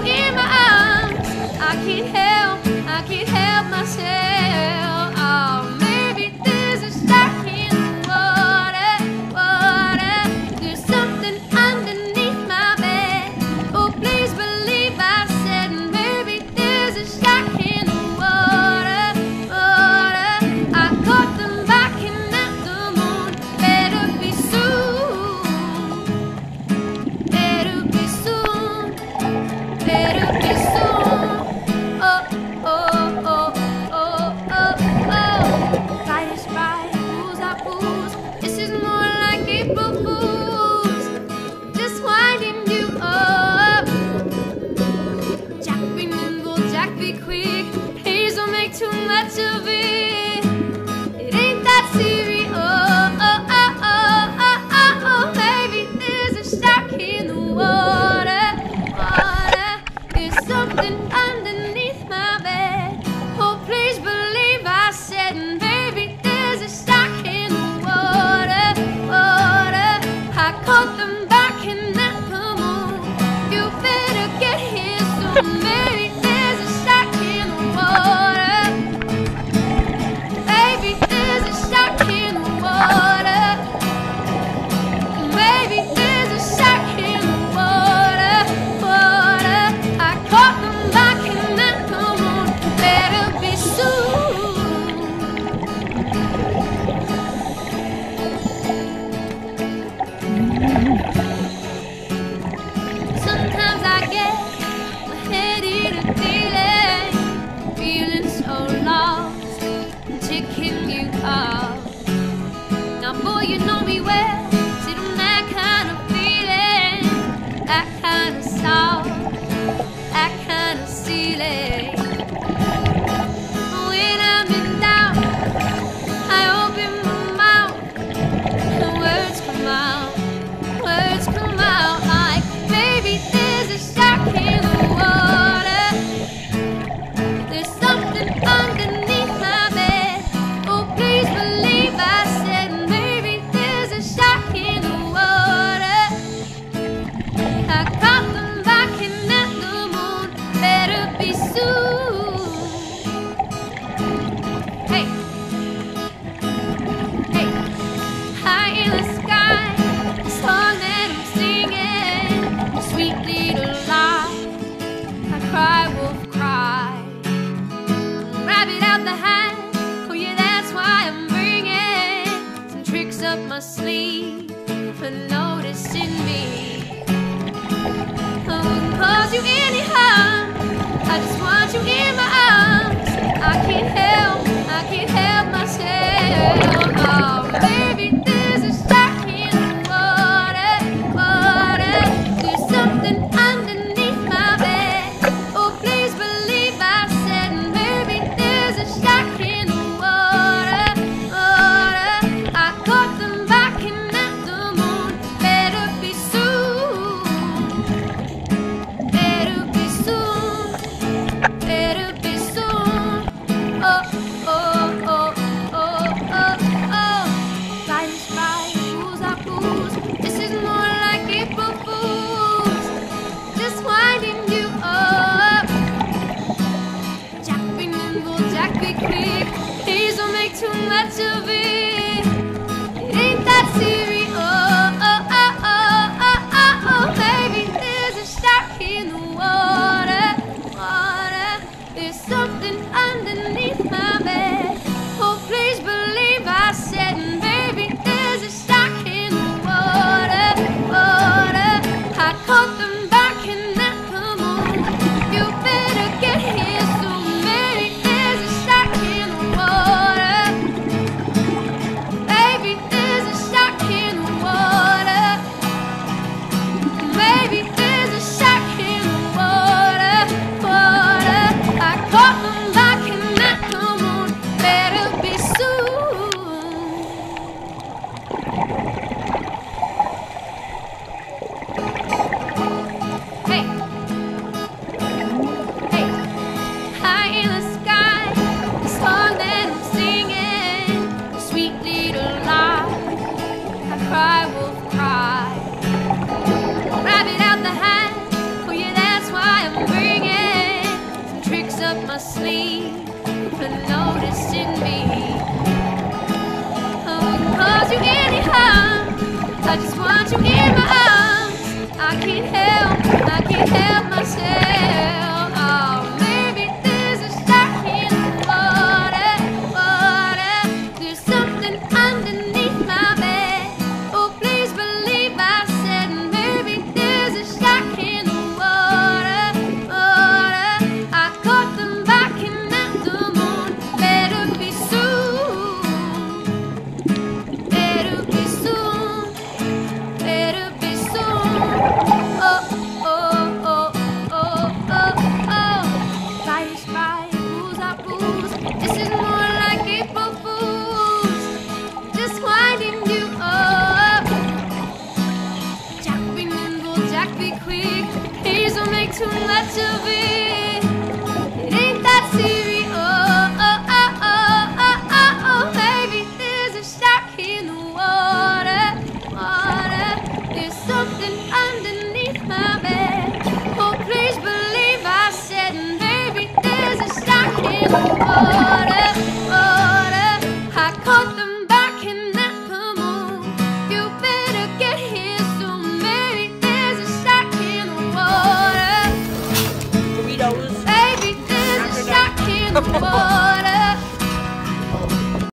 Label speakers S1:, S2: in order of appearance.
S1: you in my arms. I can't help myself. Oh, maybe there's a shark in the water, water. There's something underneath my bed. Oh, please believe I said, maybe there's a shark in the water, water. I caught them barking at the moon. Better be soon. Better be soon. Better be soon. Oh, oh, oh, oh, oh, oh. Light is bright, booze are booze. This is more like April Fools. Just winding you up. Jack be nimble, Jack be quick. Please don't make too much of it. It ain't that serious. Oh, oh, oh, oh, oh, oh, oh. Maybe there's a shark in the water, water. There's something underneath my bed. Oh, please believe I said, baby, there's a shark in the water, water. I caught them barking at the moon. You better get here soon. Maybe there's a shark in the water. Baby, there's a shark in the water. Maybe there's a shark in the water, water. I caught them barking at the moon. Better be soon. Sometimes I get my head in a feeling, feeling so lost and ticking you off. Now, boy, you know me well. Sit on that kind of feeling, that kind of soft, that kind of ceiling. When I'm in doubt, I open my mouth and words come out, words come out like, baby, there's a shark in the water. There's something underneath my bed. Oh, please believe I said, baby, there's a shark in the water. I caught them barking at the moon. Better be soon. Hey, hey, high in the sky, the song that I'm singing, sweet little lie. I cry, wolf, cry. Rabbit out the hat. Oh yeah, that's why I'm bringing some tricks up my sleeve for noticing me. I wouldn't cause you any harm. I just want you in my arms. I can't help myself. Oh, baby, there's a shark in the water, water. There's something underneath my bed. Oh, please believe I said, baby, there's a shark in the water, water. I caught them barking at the moon. Better be soon. Better be soon. Better be soon. Oh, oh, oh, oh, oh, oh. Light is bright, fools are fools. This is more like April Fools. Just winding you up. Jack be nimble, Jack be quick. Please don't make too much of it. It ain't that serious. Oh, oh, oh, oh, oh, oh, oh. Baby, there's a shark in the water, water. There's something underneath my bed. Oh, please believe I said, baby, there's a shark in the water, water. I caught them barking at the moon. You better get here soon. Maybe there's a shark in the water. me, put notice in me. I won't cause you any harm, I just want you in my arms. I can't help